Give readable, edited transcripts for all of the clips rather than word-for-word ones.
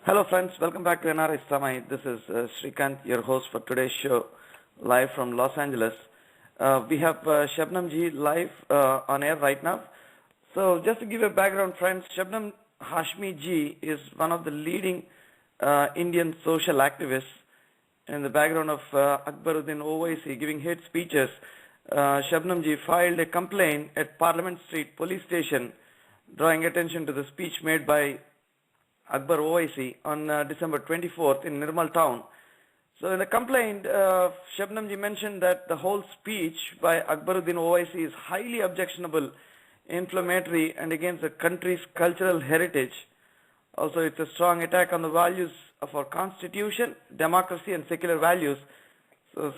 Hello friends, welcome back to NRISamay. This is Srikanth, your host for today's show, live from Los Angeles. We have Shabnam ji live on air right now. So just to give a background, friends, Shabnam Hashmi ji is one of the leading Indian social activists. In the background of Akbaruddin Owaisi giving hate speeches, Shabnam ji filed a complaint at Parliament Street Police Station, drawing attention to the speech made by Akbar Owaisi on December 24th in Nirmal town. So in the complaint, Shabnamji mentioned that the whole speech by Akbaruddin Owaisi is highly objectionable, inflammatory, and against the country's cultural heritage. Also, it's a strong attack on the values of our constitution, democracy, and secular values. So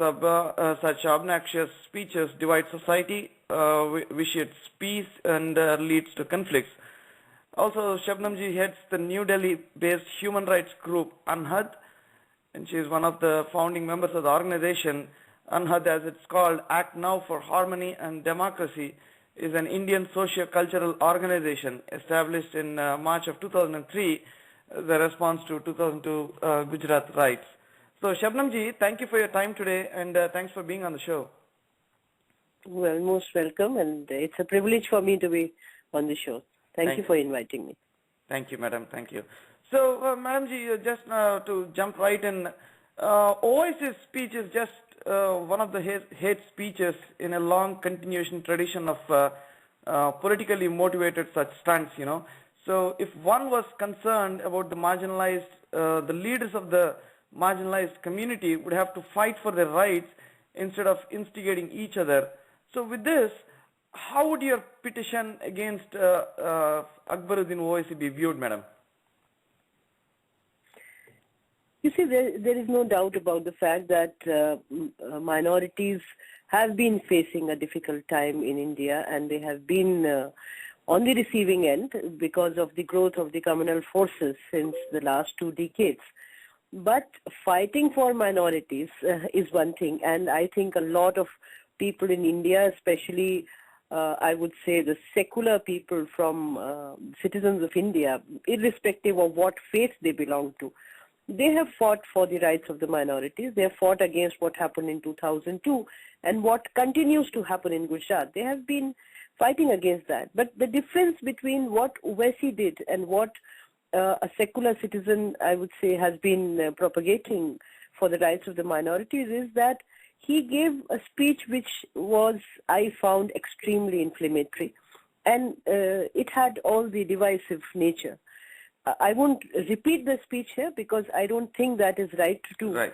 such obnoxious speeches divide society, vitiates peace, and leads to conflicts. Also, Shabnamji heads the New Delhi-based human rights group Anhad, and she is one of the founding members of the organization. Anhad, as it's called, Act Now for Harmony and Democracy, is an Indian socio-cultural organization established in March of 2003 as a response to 2002 Gujarat riots. So, Shabnamji, thank you for your time today, and thanks for being on the show. Well, most welcome, and it's a privilege for me to be on the show. Thank you for inviting me. Thank you, madam. Thank you. So, Madam ji, just to jump right in, Owaisi's speech is just one of the hate speeches in a long continuation tradition of politically motivated such stunts, you know. So, if one was concerned about the marginalized, the leaders of the marginalized community would have to fight for their rights instead of instigating each other. So, with this, how would your petition against Akbaruddin Owaisi be viewed, madam? You see, there is no doubt about the fact that minorities have been facing a difficult time in India, and they have been on the receiving end because of the growth of the communal forces since the last 2 decades. But fighting for minorities is one thing, and I think a lot of people in India, especially I would say the secular people from citizens of India, irrespective of what faith they belong to, they have fought for the rights of the minorities. They have fought against what happened in 2002 and what continues to happen in Gujarat. They have been fighting against that. But the difference between what Owaisi did and what a secular citizen, I would say, has been propagating for the rights of the minorities is that he gave a speech which was, I found, extremely inflammatory, and it had all the divisive nature. I won't repeat the speech here because I don't think that is right to do. Right.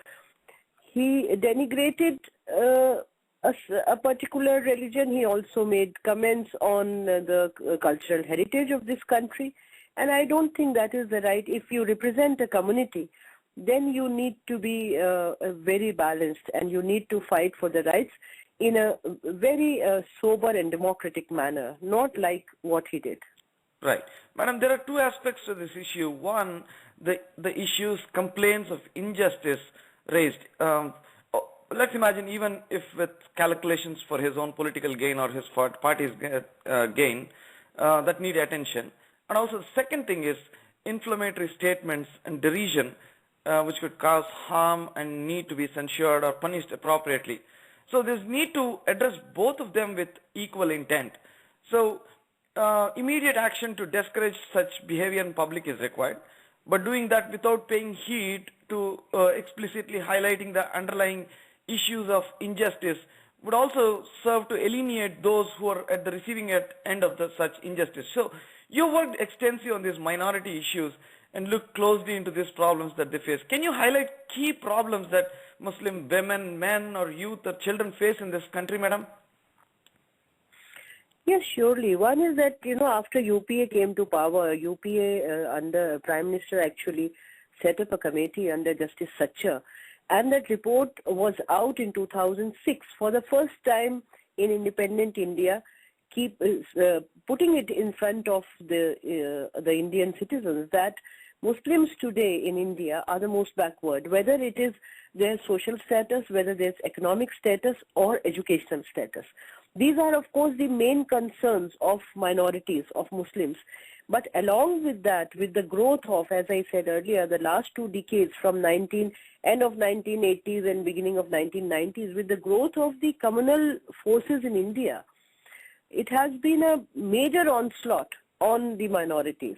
He denigrated a particular religion. He also made comments on the cultural heritage of this country, and I don't think that is the right. If you represent a community, then you need to be very balanced, and you need to fight for the rights in a very sober and democratic manner, not like what he did. Right. Madam, there are 2 aspects to this issue. One, the issues, complaints of injustice raised. Let's imagine, even if with calculations for his own political gain or his party's gain, that need attention. And also the second thing is inflammatory statements and derision, which could cause harm and need to be censured or punished appropriately. So there's need to address both of them with equal intent. So immediate action to discourage such behavior in public is required, but doing that without paying heed to explicitly highlighting the underlying issues of injustice would also serve to alienate those who are at the receiving end of such injustice. So you worked extensively on these minority issues and look closely into these problems that they face. Can you highlight key problems that Muslim women, men, or youth or children face in this country, madam? Yes, surely. One is that, after UPA came to power, UPA under Prime Minister actually set up a committee under Justice Satcher, and that report was out in 2006 for the first time in independent India, putting it in front of the Indian citizens that Muslims today in India are the most backward, whether it is their social status, whether there's economic status or educational status. These are, of course, the main concerns of minorities, of Muslims. But along with that, with the growth of, as I said earlier, the last 2 decades from end of 1980s and beginning of 1990s, with the growth of the communal forces in India, it has been a major onslaught on the minorities,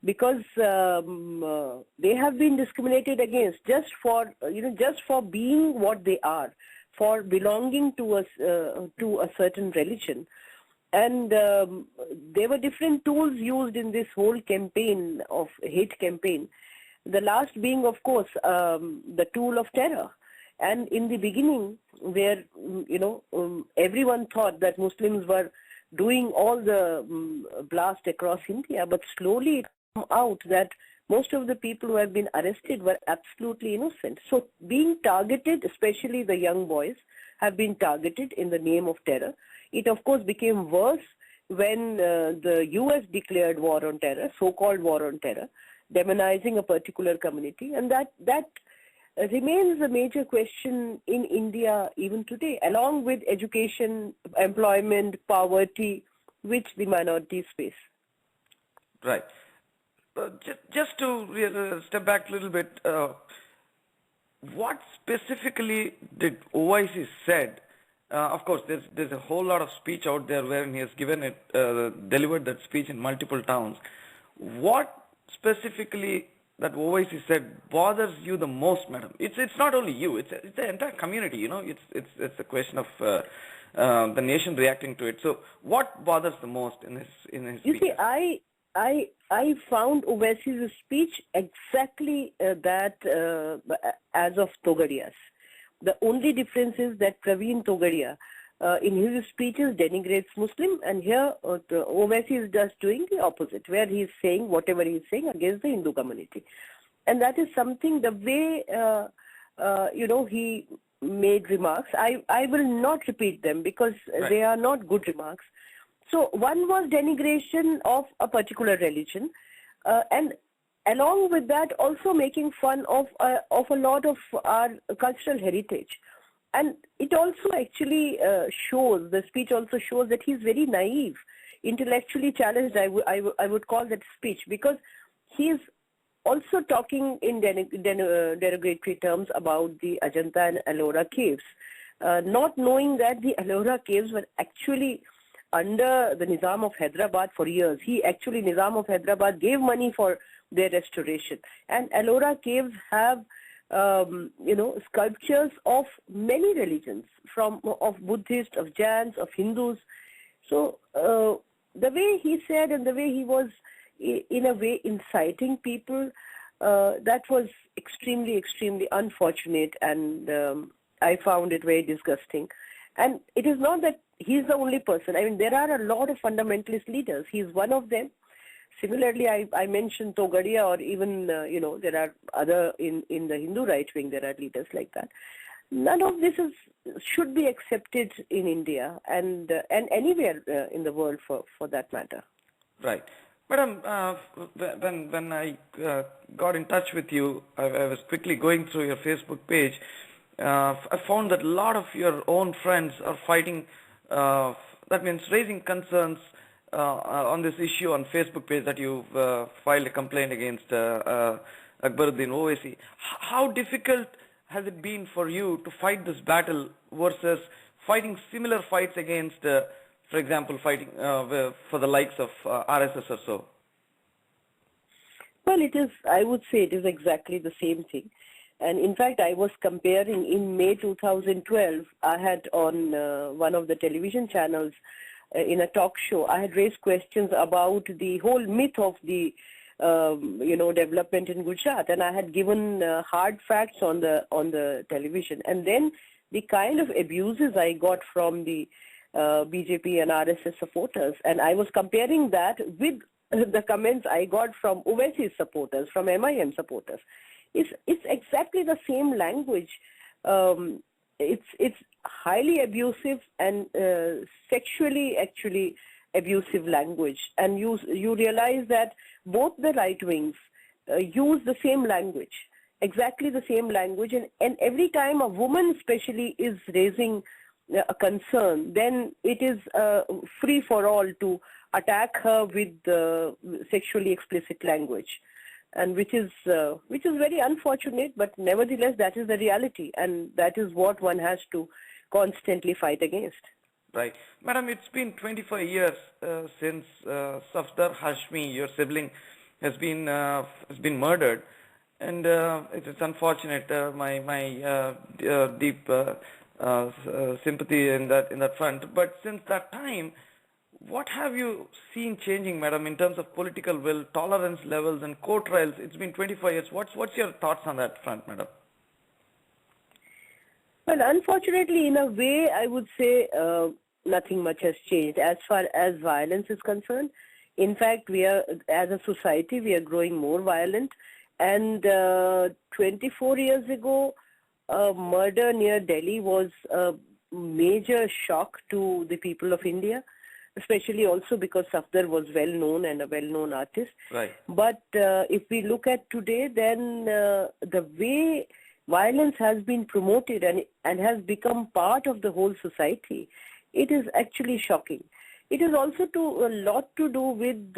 because they have been discriminated against just for being what they are, for belonging to a certain religion. And there were different tools used in this whole campaign of hate campaign. The last being, of course, the tool of terror. And in the beginning, where everyone thought that Muslims were doing all the blast across India, but slowly it came out that most of the people who have been arrested were absolutely innocent. So being targeted, especially the young boys, have been targeted in the name of terror. It, of course, became worse when the US declared war on terror, so-called war on terror, demonizing a particular community. And that remains a major question in India even today, along with education, employment, poverty, which the minorities face. Right. Just to step back a little bit, what specifically did OIC said? Of course, there's a whole lot of speech out there where he has delivered that speech in multiple towns. What specifically that OIC said bothers you the most, madam? It's not only you; it's the entire community. It's a question of the nation reacting to it. So, what bothers the most in his speech? You see, I found Owaisi's speech exactly that as of Togadiya's. The only difference is that Praveen Togadia, in his speeches, denigrates Muslim, and here Owaisi is just doing the opposite, where he is saying whatever he is saying against the Hindu community. And that is something, the way, he made remarks. I will not repeat them because they are not good remarks. So one was denigration of a particular religion, and along with that, also making fun of a lot of our cultural heritage. And it also actually shows, the speech also shows that he's very naive, intellectually challenged, I would call that speech, because he's also talking in derogatory terms about the Ajanta and Ellora caves, not knowing that the Ellora caves were actually under the Nizam of Hyderabad for years. Nizam of Hyderabad gave money for their restoration. And Ellora caves have, sculptures of many religions, of Buddhists, of Jains, of Hindus. So the way he said and the way he was, in a way, inciting people, that was extremely, extremely unfortunate, and I found it very disgusting. And it is not that he's the only person. I mean, there are a lot of fundamentalist leaders. He's one of them. Similarly, I mentioned Togadia, or even, there are other, in the Hindu right wing, there are leaders like that. None of this should be accepted in India and anywhere in the world for that matter. Right. Madam, when I got in touch with you, I was quickly going through your Facebook page. I found that a lot of your own friends are fighting, that means raising concerns on this issue on Facebook page, that you've filed a complaint against Akbaruddin Owaisi. How difficult has it been for you to fight this battle versus fighting similar fights against, for example, fighting for the likes of RSS or so? Well, I would say it is exactly the same thing. And in fact, I was comparing in May 2012, I had on one of the television channels in a talk show, I had raised questions about the whole myth of the, development in Gujarat, and I had given hard facts on the television. And then the kind of abuses I got from the BJP and RSS supporters, and I was comparing that with the comments I got from Owaisi's supporters, from MIM supporters. It's exactly the same language. It's highly abusive and sexually actually abusive language. And you realize that both the right wings use the same language, exactly the same language. And every time a woman especially is raising a concern, then it is free for all to attack her with sexually explicit language, and which is very unfortunate. But nevertheless, that is the reality, and that is what one has to constantly fight against. Right. Madam, it's been 25 years since Safdar Hashmi, your sibling, has been murdered, and it's unfortunate. My deep sympathy in that front. But since that time, what have you seen changing, madam, in terms of political will, tolerance levels, and court trials? It's been 25 years. What's your thoughts on that front, madam? Well, unfortunately, in a way, I would say nothing much has changed as far as violence is concerned. In fact, we are, as a society, we are growing more violent. And 24 years ago, a murder near Delhi was a major shock to the people of India, especially also because Safdar was well known and a well-known artist. Right. But if we look at today, then the way violence has been promoted and has become part of the whole society, it is actually shocking. It is also a lot to do with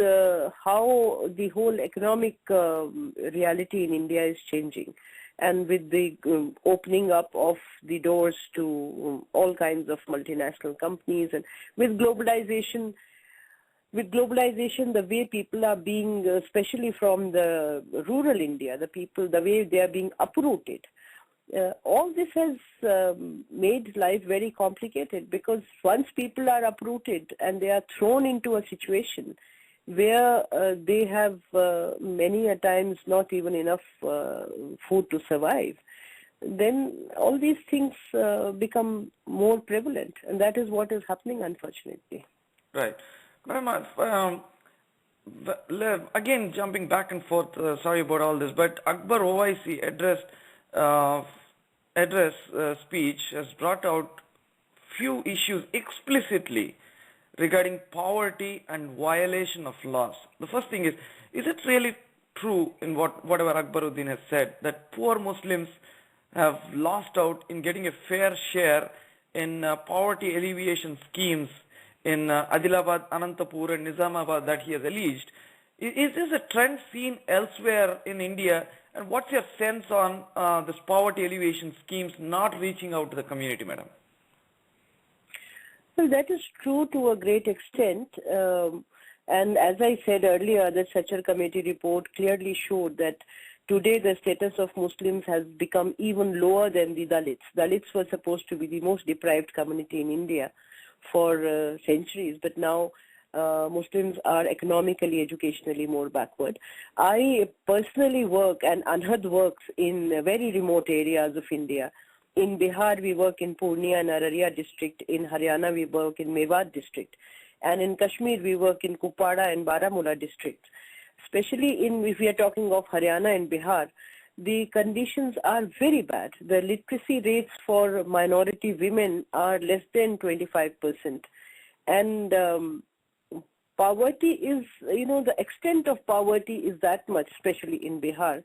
how the whole economic reality in India is changing, and with the opening up of the doors to all kinds of multinational companies, and with globalization. With globalization, the way people are being, especially from the rural India, the way they are being uprooted. All this has made life very complicated, because once people are uprooted and they are thrown into a situation where they have many a times not even enough food to survive, then all these things become more prevalent, and that is what is happening, unfortunately. Right. Madam, again, jumping back and forth, sorry about all this, but Akbar Owaisi speech has brought out few issues explicitly regarding poverty and violation of laws. The first thing is it really true in whatever Akbaruddin has said, that poor Muslims have lost out in getting a fair share in poverty alleviation schemes in Adilabad, Anantapur and Nizamabad that he has alleged? Is this a trend seen elsewhere in India? And what's your sense on this poverty alleviation schemes not reaching out to the community, madam? Well, that is true to a great extent. And as I said earlier, the Sachar Committee report clearly showed that today the status of Muslims has become even lower than the Dalits. Dalits were supposed to be the most deprived community in India for centuries, but now Muslims are economically, educationally more backward. I personally work, and Anhad works in very remote areas of India. In Bihar, we work in Purnia and Araria district. In Haryana, we work in Mewat district. And in Kashmir, we work in Kupwara and Baramulla districts. Especially if we are talking of Haryana and Bihar, the conditions are very bad. The literacy rates for minority women are less than 25%. And poverty is, the extent of poverty is that much, especially in Bihar,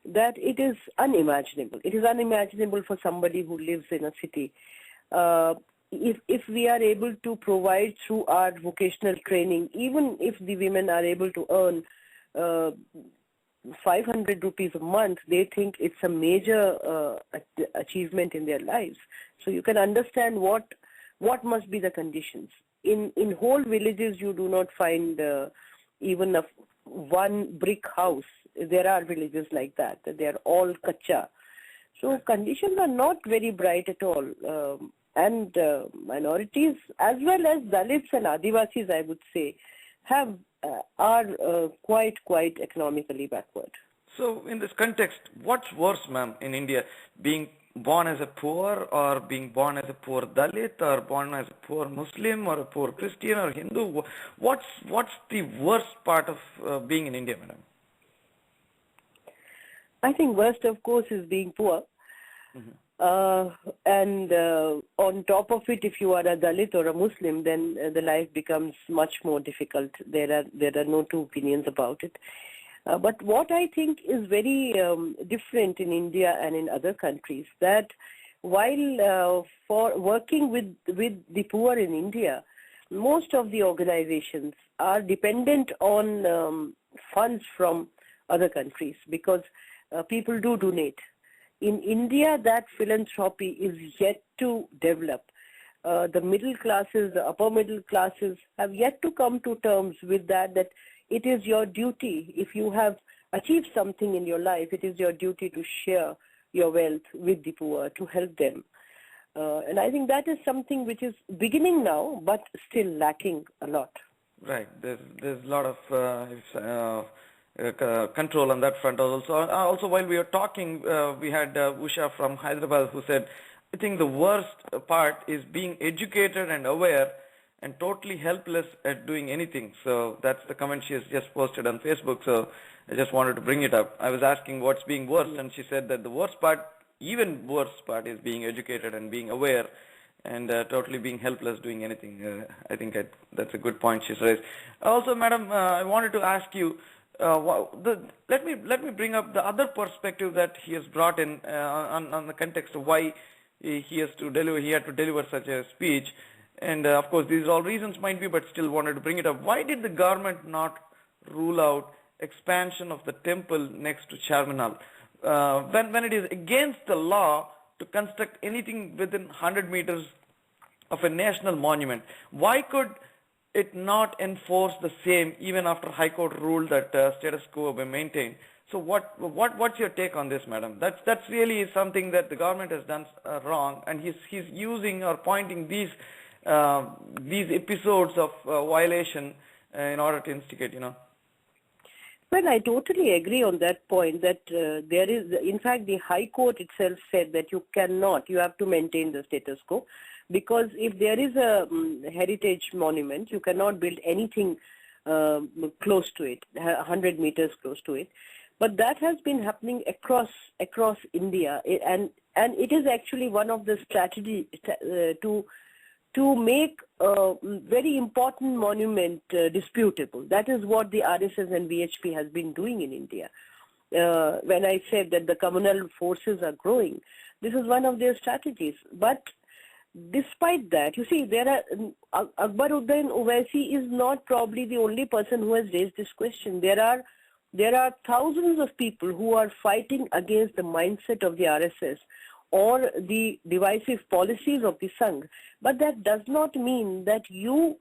that it is unimaginable. It is unimaginable for somebody who lives in a city. If we are able to provide through our vocational training, even if the women are able to earn 500 rupees a month, they think it's a major achievement in their lives. So you can understand what must be the conditions. In whole villages, you do not find even one brick house. There are villages like that they are all kacha. So conditions are not very bright at all. And minorities, as well as Dalits and Adivasis, I would say, are quite economically backward. So in this context, what's worse, ma'am, in India, being born as a poor, or being born as a poor Dalit, or born as a poor Muslim, or a poor Christian or Hindu? What's the worst part of being in India, madam? I think worst, of course, is being poor. Mm-hmm. And on top of it, if you are a Dalit or a Muslim, then the life becomes much more difficult. There are no two opinions about it. But what I think is very different in India and in other countries, that while for working with the poor in India, most of the organizations are dependent on funds from other countries, because people do donate. In India, that philanthropy is yet to develop. The middle classes, the upper middle classes have yet to come to terms with that it is your duty. If you have achieved something in your life, it is your duty to share your wealth with the poor, to help them. And I think that is something which is beginning now, but still lacking a lot. Right. There's a lot of control on that front also. Also, while we were talking, we had Usha from Hyderabad who said, I think the worst part is being educated and aware and totally helpless at doing anything. So that's the comment she has just posted on Facebook. So I just wanted to bring it up. I was asking what's being worse, and she said that the worst part, even worse part, is being educated and being aware and totally being helpless doing anything. I think that's a good point she's raised. Also, madam, I wanted to ask you, let me bring up the other perspective that he has brought in on the context of why he had to deliver such a speech. And of course, these all reasons might be, but still wanted to bring it up. Why did the government not rule out expansion of the temple next to Charminar when it is against the law to construct anything within 100 meters of a national monument? Why could it not enforce the same even after High Court ruled that status quo be maintained? So what's your take on this, madam? That's really something that the government has done wrong, and he's using or pointing these episodes of violation in order to instigate, Well, I totally agree on that point, that there is, in fact, the High Court itself said that you have to maintain the status quo, because if there is a heritage monument, you cannot build anything close to it, 100 meters close to it. But that has been happening across India, and it is actually one of the strategies to make a very important monument disputable. That is what the RSS and VHP has been doing in India. When I said that the communal forces are growing, this is one of their strategies. But despite that, you see, Akbaruddin Owaisi is not probably the only person who has raised this question. There are thousands of people who are fighting against the mindset of the RSS or the divisive policies of the Sangh. But that does not mean that you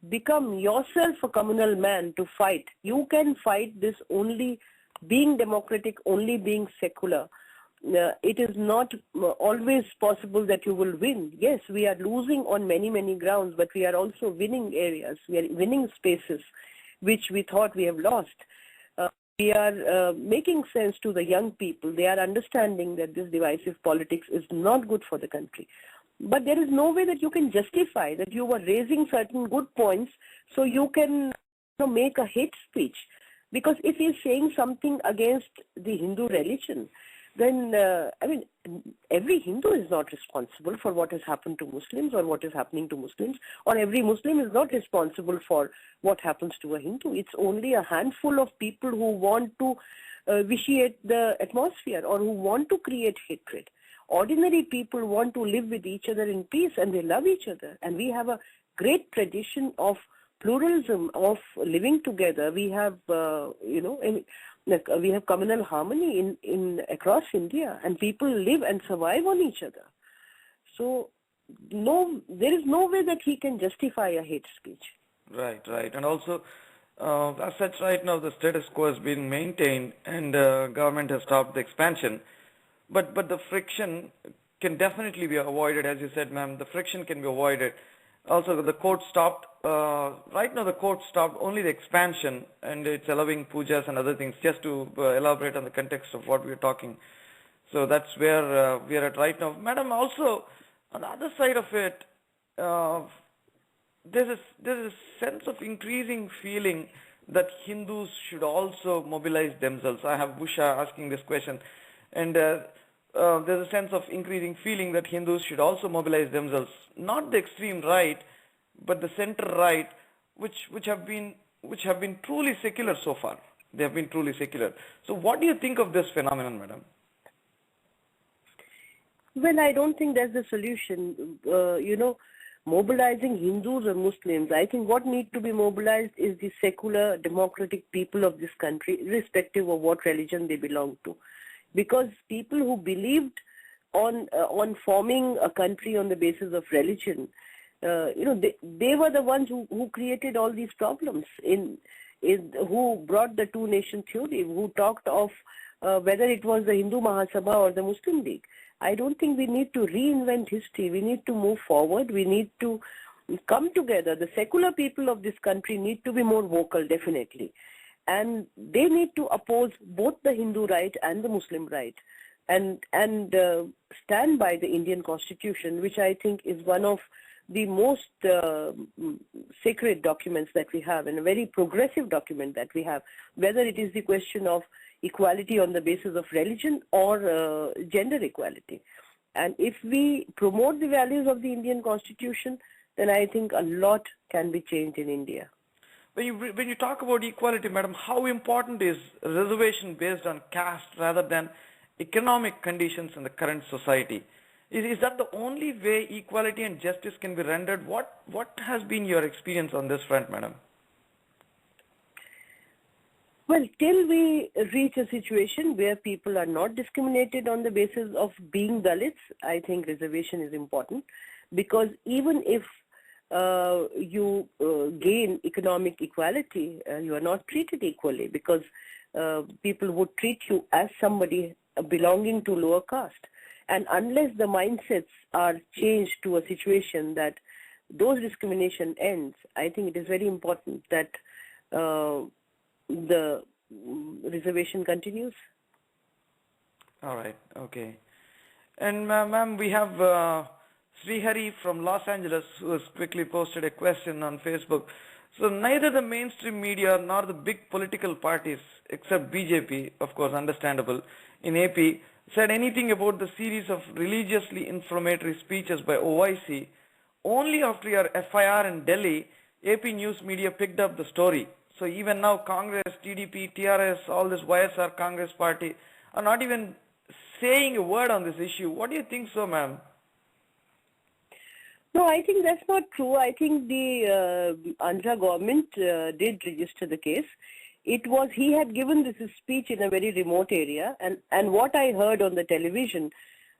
become yourself a communal man to fight. You can fight this only being democratic, only being secular. It is not always possible that you will win. Yes, we are losing on many, many grounds, but we are also winning areas. We are winning spaces which we thought we have lost. We are making sense to the young people. They are understanding that this divisive politics is not good for the country. But there is no way that you can justify that you were raising certain good points so you can make a hate speech. Because if he is saying something against the Hindu religion, then, every Hindu is not responsible for what has happened to Muslims or what is happening to Muslims, or every Muslim is not responsible for what happens to a Hindu. It's only a handful of people who want to vitiate the atmosphere or who want to create hatred. Ordinary people want to live with each other in peace, and they love each other. And we have a great tradition of pluralism, of living together. We have, we have communal harmony in across India, and people live and survive on each other. So, there is no way that he can justify a hate speech. Right. And also, as such, right now the status quo has been maintained, and government has stopped the expansion. But the friction can definitely be avoided, as you said, ma'am. The friction can be avoided. Also, the court stopped, right now the court stopped only the expansion, and it's allowing pujas and other things, just to elaborate on the context of what we're talking. So that's where we are at right now. Madam, also, on the other side of it, there's a sense of increasing feeling that Hindus should also mobilize themselves. I have Busha asking this question, and there's a sense of increasing feeling that Hindus should also mobilize themselves. Not the extreme right, but the center right, which have been truly secular so far. They have been truly secular. So, what do you think of this phenomenon, madam? Well, I don't think that's the solution. mobilizing Hindus or Muslims. I think what needs to be mobilized is the secular, democratic people of this country, irrespective of what religion they belong to. Because people who believed on forming a country on the basis of religion, they were the ones who created all these problems, who brought the two-nation theory, who talked of whether it was the Hindu Mahasabha or the Muslim League. I don't think we need to reinvent history. We need to move forward. We need to come together. The secular people of this country need to be more vocal, definitely. And they need to oppose both the Hindu right and the Muslim right, and stand by the Indian Constitution, which I think is one of the most sacred documents that we have, and a very progressive document that we have, whether it is the question of equality on the basis of religion or gender equality. And if we promote the values of the Indian Constitution, then I think a lot can be changed in India. When you talk about equality, madam, how important is reservation based on caste rather than economic conditions in the current society? Is that the only way equality and justice can be rendered? What has been your experience on this front, madam? Well, till we reach a situation where people are not discriminated on the basis of being Dalits, I think reservation is important, because even if you gain economic equality, you are not treated equally, because people would treat you as somebody belonging to lower caste. And unless the mindsets are changed to a situation that those discrimination ends, I think it is very important that the reservation continues. All right, okay. And ma'am, we have Srihari from Los Angeles who has quickly posted a question on Facebook. So neither the mainstream media nor the big political parties, except BJP, of course understandable, in AP, said anything about the series of religiously inflammatory speeches by OIC. Only after your FIR in Delhi, AP news media picked up the story. So even now Congress, TDP, TRS, all this YSR Congress party are not even saying a word on this issue. What do you think so, ma'am? No, I think that's not true. I think the Andhra government did register the case. He had given this speech in a very remote area, and what I heard on the television,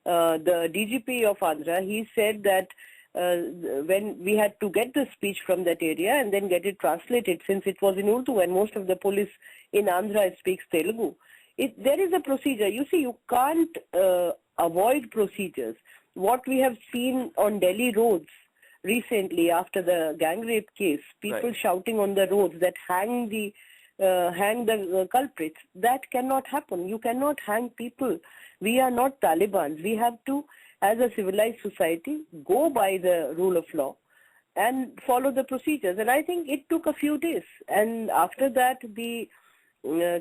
the DGP of Andhra, he said that when we had to get the speech from that area and then get it translated, since it was in Urdu and most of the police in Andhra speaks Telugu, there is a procedure. You see, you can't avoid procedures. What we have seen on Delhi roads recently after the gang rape case, people shouting on the roads that hang the culprits, that cannot happen. You cannot hang people. We are not Taliban. We have to, as a civilized society, go by the rule of law and follow the procedures. And I think it took a few days. And after that, the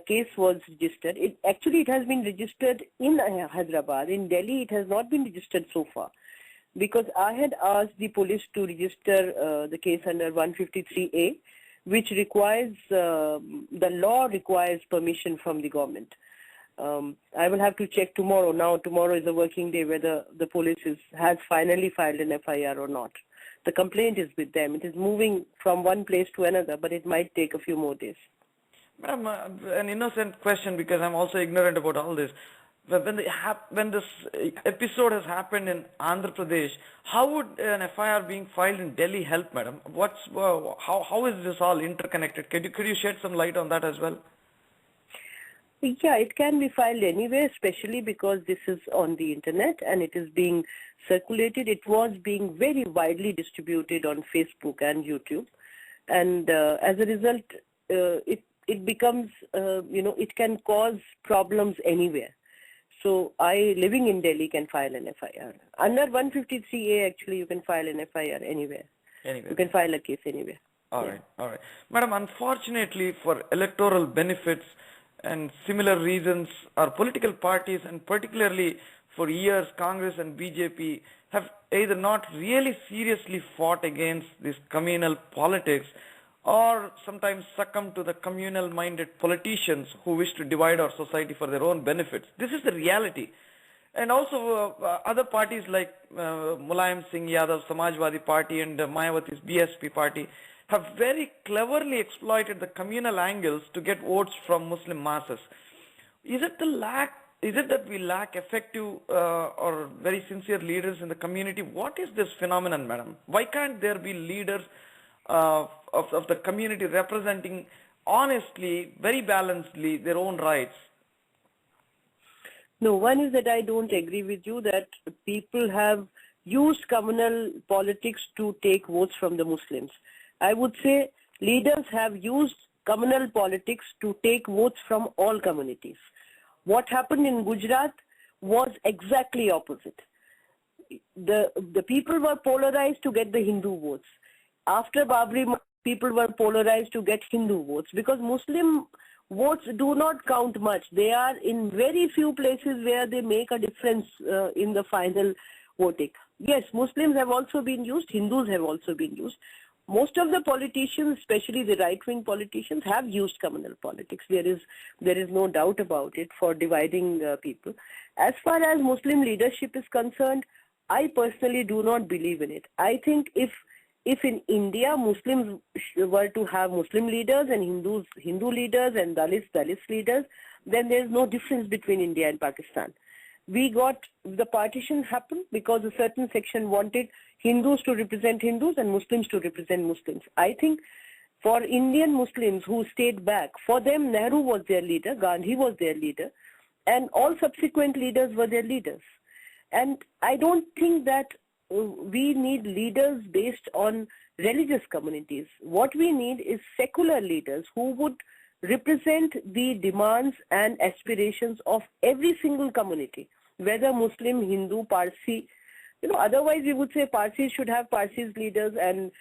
case was registered. It has been registered in Hyderabad. In Delhi, it has not been registered so far, because I had asked the police to register the case under 153A, which requires, the law requires permission from the government. I will have to check tomorrow. Now, tomorrow is a working day, whether the police has finally filed an FIR or not. The complaint is with them. It is moving from one place to another, but it might take a few more days. Madam, an innocent question, because I'm also ignorant about all this. When this episode has happened in Andhra Pradesh, how would an FIR being filed in Delhi help, madam? How is this all interconnected? Could you shed some light on that as well? Yeah, it can be filed anywhere, especially because this is on the internet and it is being circulated. It was being very widely distributed on Facebook and YouTube, and as a result, it becomes, it can cause problems anywhere. So living in Delhi, can file an FIR. Under 153A, actually, you can file an FIR anywhere. You can file a case anywhere. All right. Madam, unfortunately, for electoral benefits and similar reasons, our political parties, and particularly for years, Congress and BJP, have either not really seriously fought against this communal politics, or sometimes succumb to the communal-minded politicians who wish to divide our society for their own benefits. This is the reality. And also other parties like Mulayam Singh Yadav Samajwadi Party and Mayawati's BSP party have very cleverly exploited the communal angles to get votes from Muslim masses. Is it that we lack effective or very sincere leaders in the community? What is this phenomenon, madam? Why can't there be leaders of the community representing honestly, very balancedly their own rights? No, one is that I don't agree with you that people have used communal politics to take votes from the Muslims. I would say leaders have used communal politics to take votes from all communities. What happened in Gujarat was exactly opposite. The people were polarized to get the Hindu votes. After Babri, people were polarized to get Hindu votes because Muslim votes do not count much. They are in very few places where they make a difference in the final voting. Yes, Muslims have also been used, Hindus have also been used. Most of the politicians, especially the right-wing politicians, have used communal politics. There is no doubt about it for dividing people. As far as Muslim leadership is concerned, I personally do not believe in it. I think if in India Muslims were to have Muslim leaders and Hindus Hindu leaders and Dalits leaders, then there is no difference between India and Pakistan. The partition happened because a certain section wanted Hindus to represent Hindus and Muslims to represent Muslims. I think for Indian Muslims who stayed back, for them Nehru was their leader, Gandhi was their leader, and all subsequent leaders were their leaders. And I don't think that we need leaders based on religious communities. What we need is secular leaders who would represent the demands and aspirations of every single community, whether Muslim, Hindu, Parsi. Otherwise we would say Parsis should have Parsis leaders and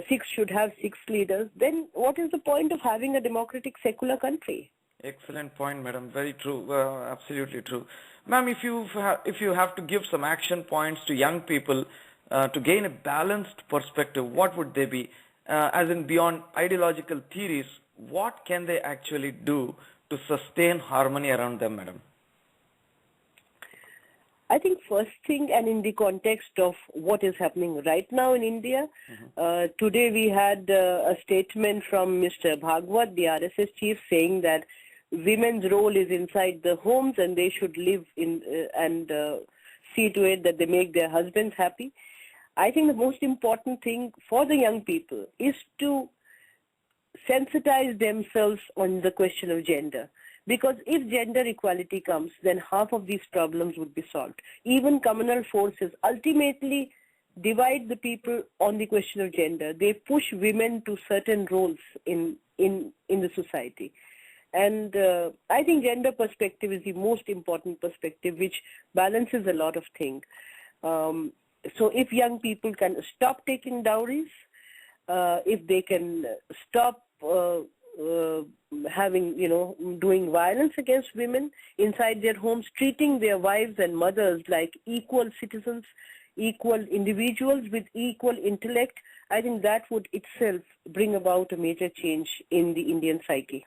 Sikhs should have Sikhs leaders. Then what is the point of having a democratic secular country? Excellent point, madam. Very true. Absolutely true. Ma'am, if you have to give some action points to young people to gain a balanced perspective, what would they be? As in beyond ideological theories, what can they actually do to sustain harmony around them, madam? I think first thing, and in the context of what is happening right now in India, today we had a statement from Mr. Bhagwat, the RSS chief, saying that women's role is inside the homes and they should live in and see to it that they make their husbands happy. I think the most important thing for the young people is to sensitize themselves on the question of gender. Because if gender equality comes, then half of these problems would be solved. Even communal forces ultimately divide the people on the question of gender. They push women to certain roles in the society. And I think gender perspective is the most important perspective, which balances a lot of things. So if young people can stop taking dowries, if they can stop doing violence against women inside their homes, treating their wives and mothers like equal citizens, equal individuals with equal intellect, I think that would itself bring about a major change in the Indian psyche.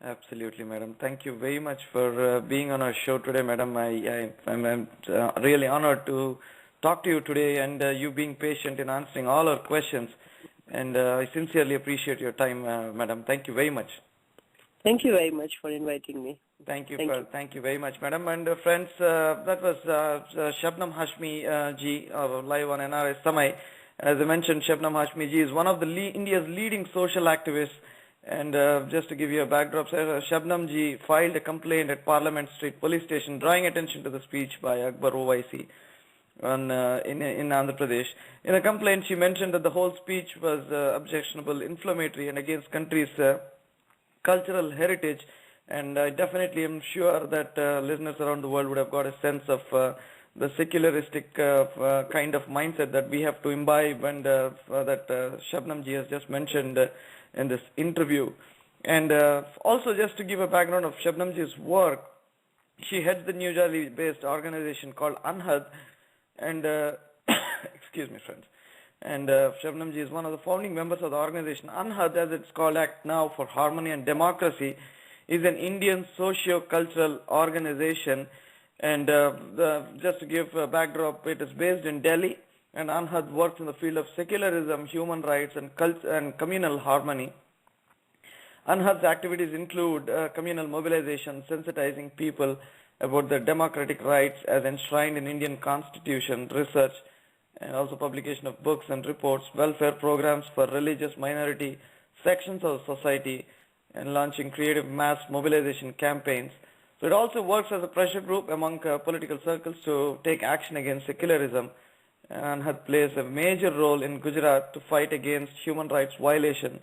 Absolutely, madam. Thank you very much for being on our show today, madam. I'm really honored to talk to you today and you being patient in answering all our questions. And I sincerely appreciate your time, madam. Thank you very much. Thank you very much for inviting me. Thank you very much, madam. And friends, that was Shabnam Hashmi ji, live on NRISamay. As I mentioned, Shabnam Hashmi ji is one of the India's leading social activists. And just to give you a backdrop, Shabnam ji filed a complaint at Parliament Street Police Station drawing attention to the speech by Akbar OYC in Andhra Pradesh. In a complaint, she mentioned that the whole speech was objectionable, inflammatory, and against country's cultural heritage. And I definitely am sure that listeners around the world would have got a sense of the secularistic kind of mindset that we have to imbibe, and that Shabnam ji has just mentioned in this interview. And also, just to give a background of Shabnam ji's work, she heads the New Delhi-based organization called Anhad, and excuse me, friends. And Shabnam ji is one of the founding members of the organization. Anhad, as it's called, Act Now for Harmony and Democracy, is an Indian socio-cultural organization, And just to give a backdrop, it is based in Delhi, and Anhad works in the field of secularism, human rights, and communal harmony. Anhad's activities include communal mobilization, sensitizing people about their democratic rights as enshrined in Indian Constitution, research, and also publication of books and reports, welfare programs for religious minority sections of society, and launching creative mass mobilization campaigns. So it also works as a pressure group among political circles to take action against secularism, and had plays a major role in Gujarat to fight against human rights violation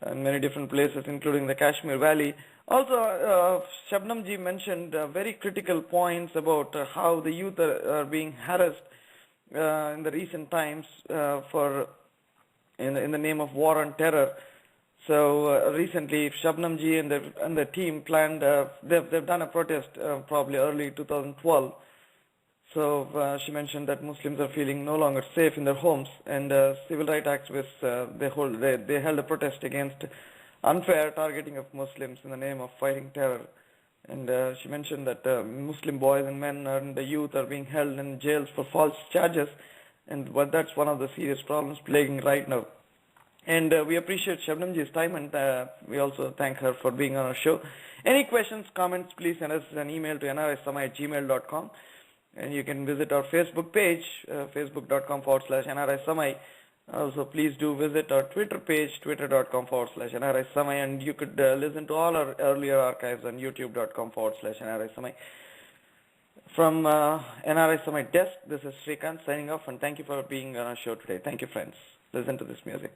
in many different places, including the Kashmir Valley. Also, Shabnam ji mentioned very critical points about how the youth are being harassed in the recent times in the name of war on terror. So recently, Shabnam ji and the team planned. They've done a protest probably early 2012. So she mentioned that Muslims are feeling no longer safe in their homes, and civil rights activists they held a protest against unfair targeting of Muslims in the name of fighting terror. And she mentioned that Muslim boys and men and the youth are being held in jails for false charges, and that's one of the serious problems plaguing right now. And we appreciate Shabnamji's time, and we also thank her for being on our show. Any questions, comments, please send us an email to nrisamay@gmail.com. And you can visit our Facebook page, facebook.com/NRISamay. Also, please do visit our Twitter page, twitter.com/NRISamay. And you could listen to all our earlier archives on youtube.com/NRISamay. From NRISamay desk, this is Srikant signing off, and thank you for being on our show today. Thank you, friends. Listen to this music.